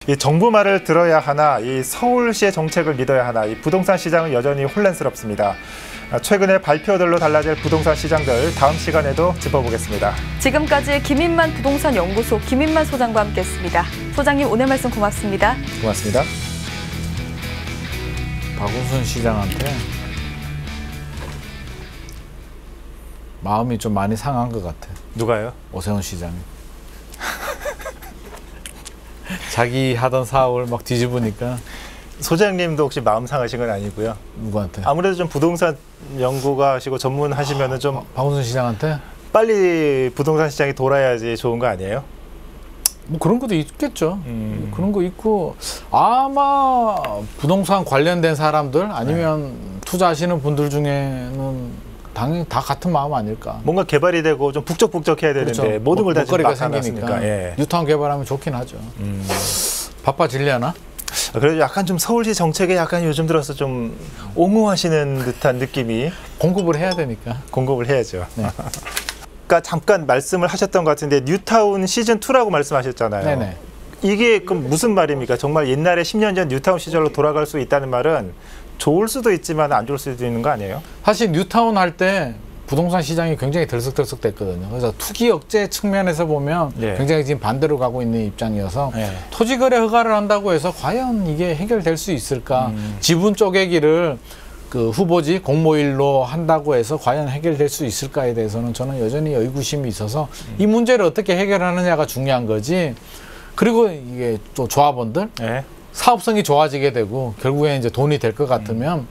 이 정부 말을 들어야 하나, 이 서울시의 정책을 믿어야 하나, 이 부동산 시장은 여전히 혼란스럽습니다. 최근에 발표들로 달라질 부동산 시장들 다음 시간에도 짚어보겠습니다. 지금까지 김인만 부동산 연구소 김인만 소장과 함께했습니다. 소장님 오늘 말씀 고맙습니다. 고맙습니다. 박원순 시장한테 마음이 좀 많이 상한 것 같아. 누가요? 오세훈 시장이. 자기 하던 사업을 막 뒤집으니까. 소장님도 혹시 마음 상하신 건 아니고요. 누구한테? 아무래도 좀 부동산 연구가 하시고 전문하시면은 좀 박원순 시장한테? 빨리 부동산 시장이 돌아야지 좋은 거 아니에요? 뭐 그런 것도 있겠죠. 그런 거 있고 아마 부동산 관련된 사람들 아니면 투자하시는 분들 중에는 당연히 다 같은 마음 아닐까. 뭔가 개발이 되고 좀 북적북적해야 되는데 그렇죠. 모든 걸 다 지금 먹거리가 생기니까. 생기니까 예. 뉴타운 개발하면 좋긴 하죠. 바빠지려나? 그래도 약간 좀 서울시 정책에 약간 요즘 들어서 좀 옹호하시는 듯한 느낌이. 공급을 해야 되니까. 공급을 해야죠. 네. 그러니까 잠깐 말씀을 하셨던 것 같은데 뉴타운 시즌2라고 말씀하셨잖아요. 네네. 이게 그럼 무슨 말입니까? 정말 옛날에 10년 전 뉴타운 시절로 돌아갈 수 있다는 말은 좋을 수도 있지만 안 좋을 수도 있는 거 아니에요? 사실 뉴타운 할 때 부동산 시장이 굉장히 들썩들썩 됐거든요. 그래서 투기 억제 측면에서 보면 예. 굉장히 지금 반대로 가고 있는 입장이어서 예. 토지거래 허가를 한다고 해서 과연 이게 해결될 수 있을까? 지분 쪼개기를 그 후보지 공모일로 한다고 해서 과연 해결될 수 있을까에 대해서는 저는 여전히 의구심이 있어서 이 문제를 어떻게 해결하느냐가 중요한 거지. 그리고 이게 또 조합원들 예. 사업성이 좋아지게 되고 결국에 이제 돈이 될 것 같으면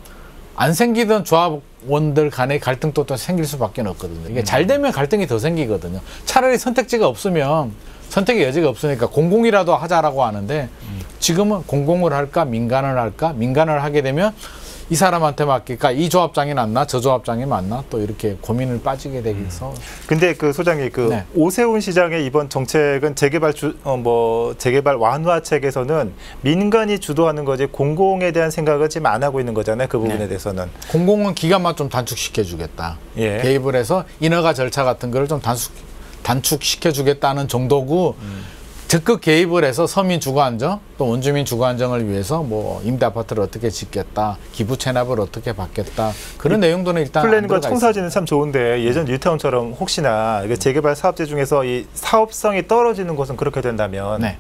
안 생기던 조합원들 간의 갈등도 또 생길 수밖에 없거든요. 이게 잘 되면 갈등이 더 생기거든요. 차라리 선택지가 없으면 선택의 여지가 없으니까 공공이라도 하자라고 하는데 지금은 공공을 할까 민간을 할까? 민간을 하게 되면 이 사람한테 맡길까? 이 조합장이 낫나? 저 조합장이 맞나? 또 이렇게 고민을 빠지게 되겠어. 근데 그 소장님 그 네. 오세훈 시장의 이번 정책은 재개발 완화책에서는 민간이 주도하는 거지 공공에 대한 생각을 지금 안 하고 있는 거잖아요. 그 부분에 네. 대해서는. 공공은 기간만 좀 단축시켜주겠다. 예. 개입을 해서 인허가 절차 같은 거를 좀 단축시켜주겠다는 정도고 적극 개입을 해서 서민 주거 안정 또 원주민 주거 안정을 위해서 뭐 임대 아파트를 어떻게 짓겠다, 기부 체납을 어떻게 받겠다 그런 내용들은 일단 플랜과 청사진은 참 좋은데 예전 뉴타운처럼 혹시나 재개발 사업체 중에서 이 사업성이 떨어지는 곳은 그렇게 된다면 네.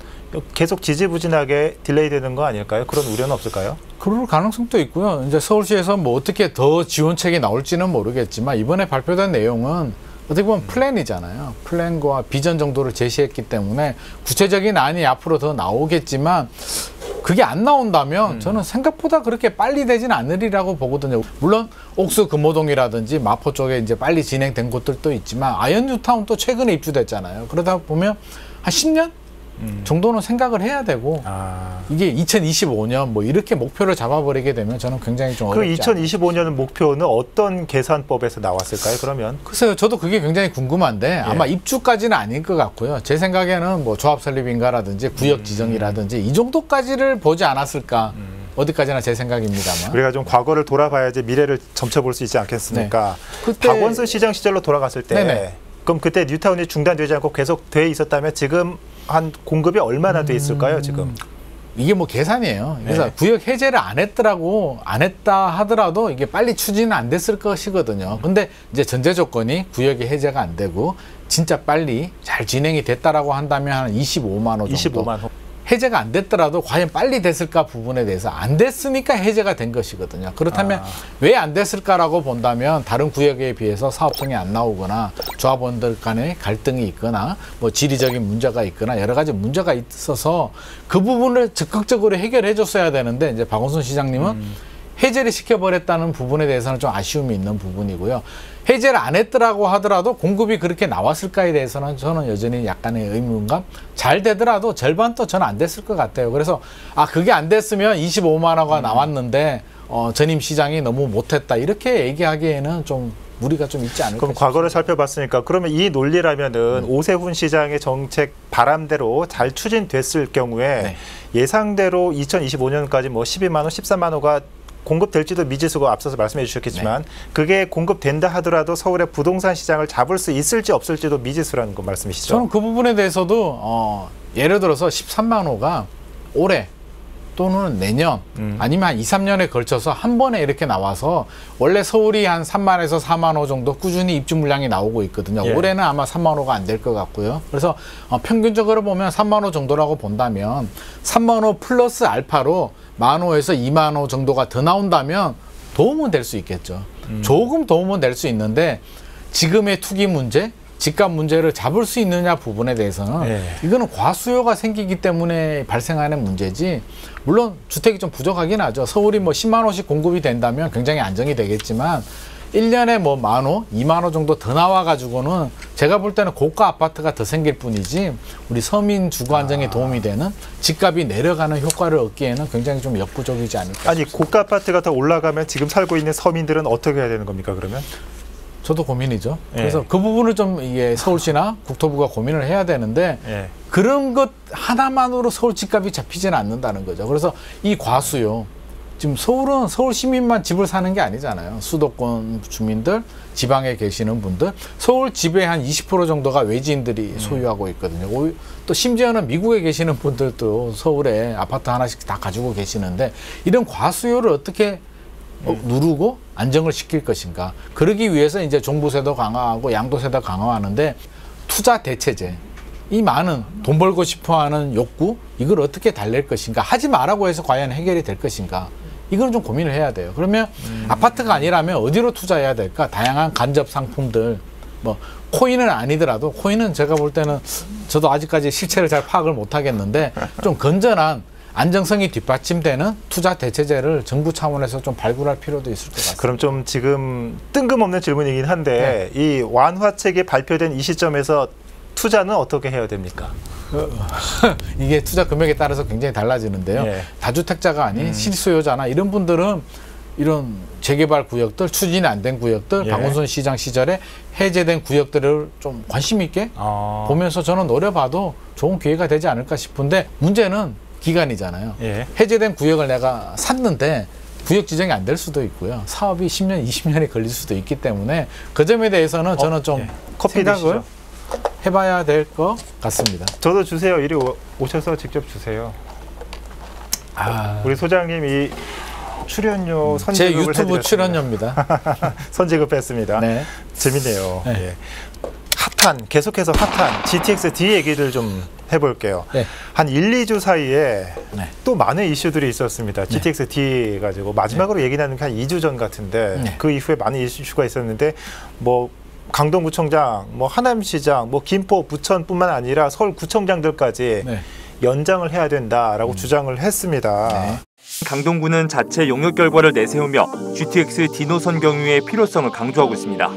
계속 지지부진하게 딜레이되는 거 아닐까요? 그런 우려는 없을까요? 그럴 가능성도 있고요. 이제 서울시에서 뭐 어떻게 더 지원책이 나올지는 모르겠지만 이번에 발표된 내용은 어떻게 보면 플랜이잖아요. 플랜과 비전 정도를 제시했기 때문에 구체적인 안이 앞으로 더 나오겠지만 그게 안 나온다면 저는 생각보다 그렇게 빨리 되지는 않으리라고 보거든요. 물론 옥수 금호동이라든지 마포 쪽에 이제 빨리 진행된 곳들도 있지만 아현 뉴타운도 최근에 입주됐잖아요. 그러다 보면 한 10년 정도는 생각을 해야 되고 이게 2025년 뭐 이렇게 목표를 잡아버리게 되면 저는 굉장히 좀 어렵지 그 2025년 목표는 어떤 계산법에서 나왔을까요? 그러면 글쎄요, 저도 그게 굉장히 궁금한데 아마 입주까지는 아닐 것 같고요. 제 생각에는 뭐 조합 설립인가라든지 구역 지정이라든지 이 정도까지를 보지 않았을까. 어디까지나 제 생각입니다만. 우리가 좀 과거를 돌아봐야지 미래를 점쳐볼 수 있지 않겠습니까? 네. 그때 박원순 시장 시절로 돌아갔을 때 네네. 그럼 그때 뉴타운이 중단되지 않고 계속 돼 있었다면 지금 한 공급이 얼마나 돼 있을까요, 지금? 이게 뭐 계산이에요. 그래서 네. 구역 해제를 안 했다 하더라도 이게 빨리 추진은 안 됐을 것이거든요. 근데 이제 전제 조건이 구역이 해제가 안 되고 진짜 빨리 잘 진행이 됐다라고 한다면 한 25만 호 정도. 25만 호. 해제가 안 됐더라도 과연 빨리 됐을까 부분에 대해서 안 됐으니까 해제가 된 것이거든요. 그렇다면 왜 안 됐을까라고 본다면 다른 구역에 비해서 사업성이 안 나오거나 조합원들 간에 갈등이 있거나 뭐 지리적인 문제가 있거나 여러 가지 문제가 있어서 그 부분을 적극적으로 해결해 줬어야 되는데 이제 박원순 시장님은 해제를 시켜버렸다는 부분에 대해서는 좀 아쉬움이 있는 부분이고요. 해제를 안 했더라고 하더라도 공급이 그렇게 나왔을까에 대해서는 저는 여전히 약간의 의문감. 잘 되더라도 절반도 저는 안 됐을 것 같아요. 그래서 그게 안 됐으면 25만 호가 나왔는데 전임 시장이 너무 못했다 이렇게 얘기하기에는 좀 무리가 좀 있지 않을까. 그럼 과거를 살펴봤으니까 그러면 이 논리라면은 오세훈 시장의 정책 바람대로 잘 추진됐을 경우에 네. 예상대로 2025년까지 뭐 12만 호, 13만 호가 공급될지도 미지수고 앞서서 말씀해 주셨겠지만 네. 그게 공급된다 하더라도 서울의 부동산 시장을 잡을 수 있을지 없을지도 미지수라는 거 말씀이시죠? 저는 그 부분에 대해서도 예를 들어서 13만 호가 올해 또는 내년 아니면 한 2, 3년에 걸쳐서 한 번에 이렇게 나와서 원래 서울이 한 3만에서 4만 호 정도 꾸준히 입주 물량이 나오고 있거든요. 예. 올해는 아마 3만 호가 안 될 것 같고요. 그래서 평균적으로 보면 3만 호 정도라고 본다면 3만 호 플러스 알파로 1만 호에서 2만 호 정도가 더 나온다면 도움은 될 수 있겠죠. 조금 도움은 될 수 있는데 지금의 투기 문제, 집값 문제를 잡을 수 있느냐 부분에 대해서는 예. 이거는 과수요가 생기기 때문에 발생하는 문제지. 물론 주택이 좀 부족하긴 하죠. 서울이 뭐 10만 호씩 공급이 된다면 굉장히 안정이 되겠지만 1년에 뭐 1만 호, 2만 호 정도 더 나와가지고는 제가 볼 때는 고가 아파트가 더 생길 뿐이지 우리 서민 주거 안정에 도움이 되는 집값이 내려가는 효과를 얻기에는 굉장히 좀 역부족이지 않을까. 아니 고가 아파트가 더 올라가면 지금 살고 있는 서민들은 어떻게 해야 되는 겁니까 그러면? 저도 고민이죠. 예. 그래서 그 부분을 좀 이게 서울시나 국토부가 고민을 해야 되는데 예. 그런 것 하나만으로 서울 집값이 잡히지는 않는다는 거죠. 그래서 이 과수요. 지금 서울은 서울 시민만 집을 사는 게 아니잖아요. 수도권 주민들, 지방에 계시는 분들, 서울 집의 한 20% 정도가 외지인들이 소유하고 있거든요. 또 심지어는 미국에 계시는 분들도 서울에 아파트 하나씩 다 가지고 계시는데 이런 과수요를 어떻게 누르고 안정을 시킬 것인가. 그러기 위해서 이제 종부세도 강화하고 양도세도 강화하는데 투자 대체제, 이 많은 돈 벌고 싶어하는 욕구, 이걸 어떻게 달랠 것인가. 하지 말라고 해서 과연 해결이 될 것인가. 이건 좀 고민을 해야 돼요. 그러면 아파트가 아니라면 어디로 투자해야 될까? 다양한 간접 상품들, 뭐 코인은 아니더라도, 코인은 제가 볼 때는 저도 아직까지 실체를 잘 파악을 못 하겠는데 좀 건전한 안정성이 뒷받침되는 투자 대체제를 정부 차원에서 좀 발굴할 필요도 있을 것 같습니다. 그럼 좀 지금 뜬금없는 질문이긴 한데 이 완화책이 발표된 이 시점에서 투자는 어떻게 해야 됩니까? 이게 투자 금액에 따라서 굉장히 달라지는데요. 예. 다주택자가 아닌 실수요자나 이런 분들은 이런 재개발 구역들, 추진이 안 된 구역들, 예. 박원순 시장 시절에 해제된 구역들을 좀 관심 있게 보면서 저는 노려봐도 좋은 기회가 되지 않을까 싶은데 문제는 기간이잖아요. 예. 해제된 구역을 내가 샀는데 구역 지정이 안 될 수도 있고요. 사업이 10년, 20년이 걸릴 수도 있기 때문에 그 점에 대해서는 저는 좀 예. 커피 생각을 드시죠? 해봐야 될 것 같습니다. 저도 주세요. 이리 오셔서 직접 주세요. 우리 소장님 이 출연료 제 선지급을 유튜브 해드렸습니다. 출연료입니다. 선지급했습니다. 네. 재밌네요. 네. 예. 핫한 계속해서 핫한 GTX-D 얘기를 좀 해볼게요. 네. 한 1, 2주 사이에 네. 또 많은 이슈들이 있었습니다. GTX-D 가지고 마지막으로 얘기 나눈 게 한 2주 전 같은데 네. 그 이후에 많은 이슈가 있었는데 뭐 강동구청장, 뭐 하남시장, 뭐 김포, 부천뿐만 아니라 서울구청장들까지 네. 연장을 해야 된다라고 주장을 했습니다. 네. 강동구는 자체 용역 결과를 내세우며 GTX-D 노선 경유의 필요성을 강조하고 있습니다.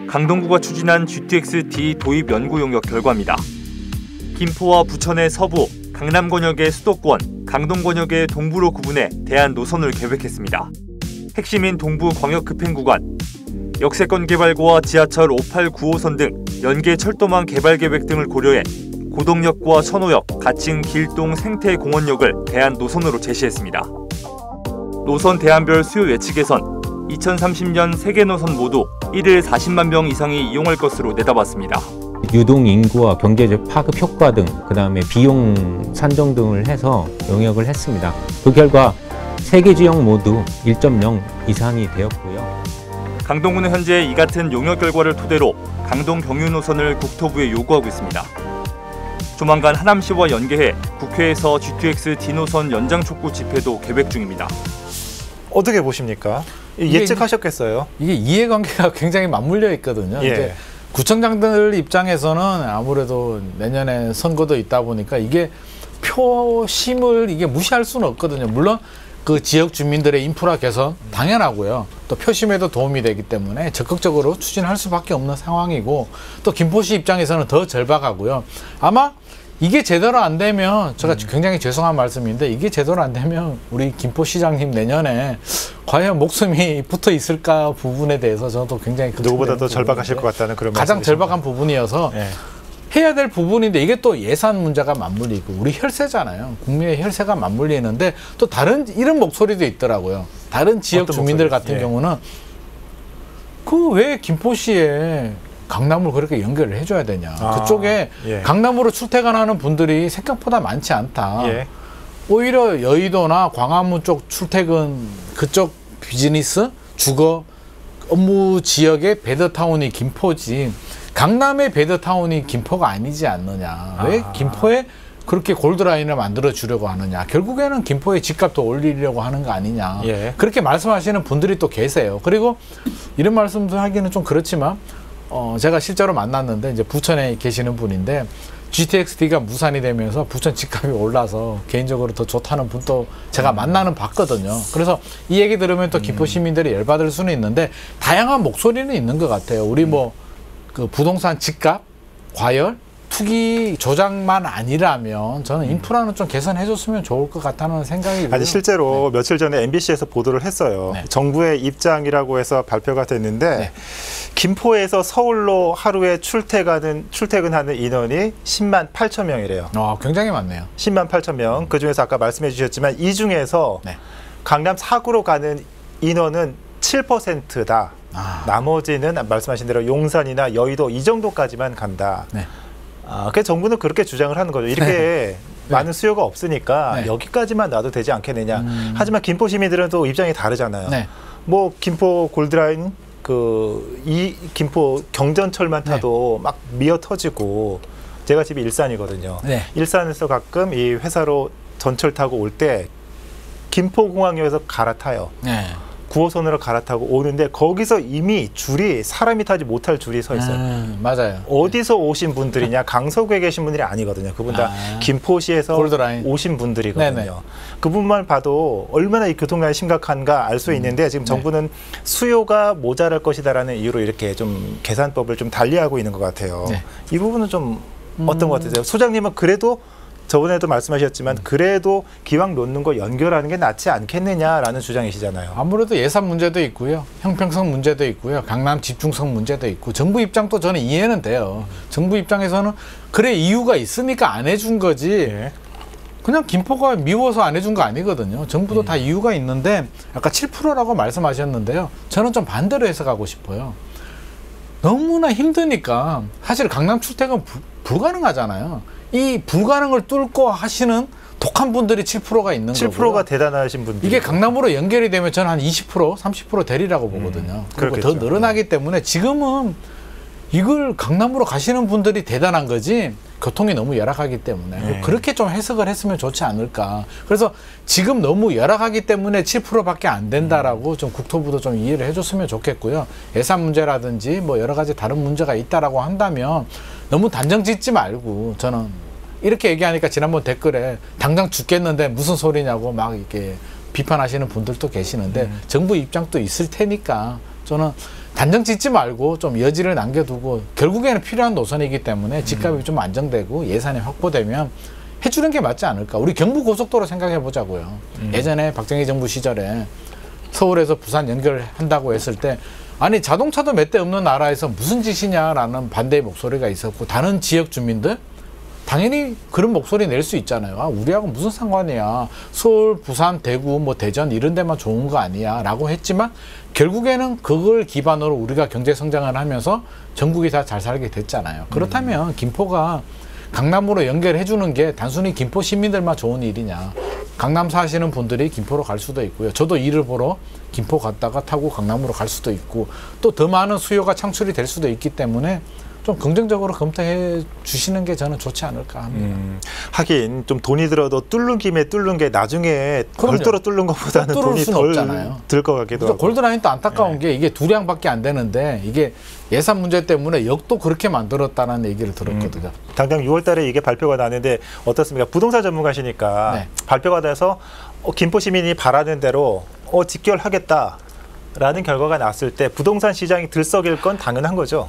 강동구가 추진한 GTX-D 도입 연구 용역 결과입니다. 김포와 부천의 서부, 강남 권역의 수도권, 강동 권역의 동부로 구분해 대안 노선을 계획했습니다. 핵심인 동부 광역급행 구간, 역세권 개발구와 지하철 58, 9호선 등 연계 철도망 개발 계획 등을 고려해 고덕역과 선호역, 가칭 길동 생태공원역을 대안 노선으로 제시했습니다. 노선 대안별 수요 예측에선 2030년 3개 노선 모두 1일 40만 명 이상이 이용할 것으로 내다봤습니다. 유동 인구와 경제적 파급 효과 등, 그다음에 비용 산정 등을 해서 용역을 했습니다. 그 결과 3개 지역 모두 1.0 이상이 되었고요. 강동구는 현재 이 같은 용역 결과를 토대로 강동 경유 노선을 국토부에 요구하고 있습니다. 조만간 하남시와 연계해 국회에서 GTX-D 노선 연장 촉구 집회도 계획 중입니다. 어떻게 보십니까? 예측하셨겠어요? 이게 이해관계가 굉장히 맞물려 있거든요. 예. 이제 구청장들 입장에서는 아무래도 내년에 선거도 있다 보니까 이게 표심을 이게 무시할 수는 없거든요. 물론 그 지역 주민들의 인프라 개선 당연하고요. 또 표심에도 도움이 되기 때문에 적극적으로 추진할 수밖에 없는 상황이고, 또 김포시 입장에서는 더 절박하고요. 아마 이게 제대로 안 되면, 제가 굉장히 죄송한 말씀인데, 이게 제대로 안 되면 우리 김포시장님 내년에 과연 목숨이 붙어 있을까 부분에 대해서 저도 굉장히 누구보다 더 절박하실 것 같다는 그런 가장 말씀이십니다. 절박한 부분이어서 예. 해야 될 부분인데, 이게 또 예산 문제가 맞물리고 우리 혈세잖아요. 국민의 혈세가 맞물리는데 또 다른 이런 목소리도 있더라고요. 다른 지역 어떤 주민들 목소리? 같은 예. 경우는 그 왜 김포시에 강남을 그렇게 연결을 해줘야 되냐. 그쪽에 예. 강남으로 출퇴근하는 분들이 생각보다 많지 않다. 예. 오히려 여의도나 광화문 쪽 출퇴근 그쪽 비즈니스, 주거, 업무 지역의 베드타운이 김포지 강남의 베드타운이 김포가 아니지 않느냐. 왜 김포에 그렇게 골드라인을 만들어 주려고 하느냐. 결국에는 김포의 집값도 올리려고 하는 거 아니냐. 예. 그렇게 말씀하시는 분들이 또 계세요. 그리고 이런 말씀도 하기는 좀 그렇지만 제가 실제로 만났는데 이제 부천에 계시는 분인데 GTX-D가 무산이 되면서 부천 집값이 올라서 개인적으로 더 좋다는 분도 제가 만나는 봤거든요. 그래서 이 얘기 들으면 또 김포 시민들이 열받을 수는 있는데 다양한 목소리는 있는 것 같아요. 우리 뭐 그 부동산 집값, 과열, 투기 조작만 아니라면 저는 인프라는 좀 개선해줬으면 좋을 것 같다는 생각이 아니 실제로 며칠 전에 MBC에서 보도를 했어요. 정부의 입장이라고 해서 발표가 됐는데 김포에서 서울로 하루에 출퇴근하는 인원이 10만 8천 명이래요. 굉장히 많네요. 10만 8천 명. 그중에서 아까 말씀해 주셨지만 이 중에서 강남 4구로 가는 인원은 7%다. 나머지는 말씀하신 대로 용산이나 여의도 이 정도까지만 간다. 그래서 정부는 그렇게 주장을 하는 거죠. 이렇게 많은 수요가 없으니까 여기까지만 놔도 되지 않겠느냐. 하지만 김포 시민들은 또 입장이 다르잖아요. 뭐 김포 골드라인 이 김포 경전철만 타도 막 미어 터지고 제가 집이 일산이거든요. 일산에서 가끔 이 회사로 전철 타고 올 때 김포공항역에서 갈아타요. 9호선으로 갈아타고 오는데 거기서 이미 줄이 사람이 타지 못할 줄이 서 있어요. 맞아요. 어디서 오신 분들이냐? 강서구에 계신 분들이 아니거든요. 그분 다 김포시에서 골드라인. 오신 분들이거든요. 그분만 봐도 얼마나 이 교통난이 심각한가 알 수 있는데 지금 정부는 수요가 모자랄 것이다라는 이유로 이렇게 좀 계산법을 좀 달리하고 있는 것 같아요. 이 부분은 좀 어떤 것 같으세요? 소장님은 그래도 저번에도 말씀하셨지만 그래도 기왕 놓는 거 연결하는 게 낫지 않겠느냐라는 주장이시잖아요. 아무래도 예산 문제도 있고요. 형평성 문제도 있고요. 강남 집중성 문제도 있고 정부 입장도 저는 이해는 돼요. 정부 입장에서는 그래 이유가 있으니까 안 해준 거지. 그냥 김포가 미워서 안 해준 거 아니거든요. 정부도 다 이유가 있는데 아까 7%라고 말씀하셨는데요. 저는 좀 반대로 해석하고 싶어요. 너무나 힘드니까 사실 강남 출퇴근 불가능하잖아요. 이 불가능을 뚫고 하시는 독한 분들이 7%가 있는 거고요. 7%가 대단하신 분들. 이게 강남으로 연결이 되면 저는 한 20%, 30% 되리라고 보거든요. 그리고 더 늘어나기 때문에 지금은 이걸 강남으로 가시는 분들이 대단한 거지 교통이 너무 열악하기 때문에 그렇게 좀 해석을 했으면 좋지 않을까. 그래서 지금 너무 열악하기 때문에 7%밖에 안 된다라고 좀 국토부도 좀 이해를 해줬으면 좋겠고요. 예산 문제라든지 뭐 여러 가지 다른 문제가 있다라고 한다면 너무 단정 짓지 말고 저는 이렇게 얘기하니까 지난번 댓글에 당장 죽겠는데 무슨 소리냐고 막 이렇게 비판하시는 분들도 계시는데 정부 입장도 있을 테니까 저는 단정 짓지 말고 좀 여지를 남겨두고 결국에는 필요한 노선이기 때문에 집값이 좀 안정되고 예산이 확보되면 해주는 게 맞지 않을까. 우리 경부고속도로 생각해 보자고요. 예전에 박정희 정부 시절에 서울에서 부산 연결한다고 했을 때 아니 자동차도 몇 대 없는 나라에서 무슨 짓이냐라는 반대의 목소리가 있었고 다른 지역 주민들 당연히 그런 목소리 낼 수 있잖아요. 우리하고 무슨 상관이야. 서울, 부산, 대구, 뭐 대전 이런 데만 좋은 거 아니야 라고 했지만 결국에는 그걸 기반으로 우리가 경제 성장을 하면서 전국이 다 잘 살게 됐잖아요. 그렇다면 김포가 강남으로 연결해 주는 게 단순히 김포 시민들만 좋은 일이냐. 강남 사시는 분들이 김포로 갈 수도 있고요. 저도 일을 보러 김포 갔다가 타고 강남으로 갈 수도 있고 또 더 많은 수요가 창출이 될 수도 있기 때문에 좀 긍정적으로 검토해 주시는 게 저는 좋지 않을까 합니다. 하긴 좀 돈이 들어도 뚫는 김에 뚫는 게 나중에 별도로 뚫는 것보다는 돈이 덜 들 것 같기도 하고. 골드라인도 안타까운 게 이게 2량밖에 안 되는데 이게 예산 문제 때문에 역도 그렇게 만들었다는 얘기를 들었거든요. 당장 6월 달에 이게 발표가 나는데 어떻습니까? 부동산 전문가시니까 발표가 돼서 김포 시민이 바라는 대로 직결하겠다라는 결과가 났을 때 부동산 시장이 들썩일 건 당연한 거죠.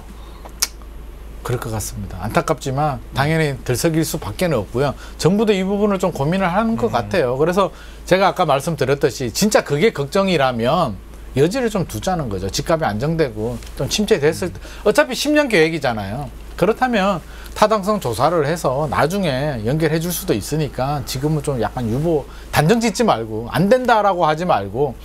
그럴 것 같습니다. 안타깝지만 당연히 들썩일 수밖에 없고요. 정부도 이 부분을 좀 고민을 하는 것 같아요. 그래서 제가 아까 말씀드렸듯이 진짜 그게 걱정이라면 여지를 좀 두자는 거죠. 집값이 안정되고 좀 침체됐을 때 어차피 10년 계획이잖아요. 그렇다면 타당성 조사를 해서 나중에 연결해 줄 수도 있으니까 지금은 좀 약간 유보 단정 짓지 말고 안 된다라고 하지 말고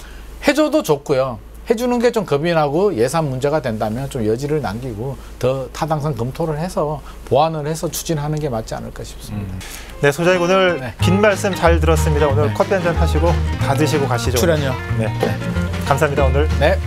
해줘도 좋고요. 해주는 게 좀 겁이 나고 예산 문제가 된다면 좀 여지를 남기고 더 타당성 검토를 해서 보완을 해서 추진하는 게 맞지 않을까 싶습니다. 네, 소장님 오늘 네. 긴 말씀 잘 들었습니다. 오늘 네. 커피 한잔 하시고 다 드시고 가시죠. 출연료. 네. 감사합니다 오늘. 네.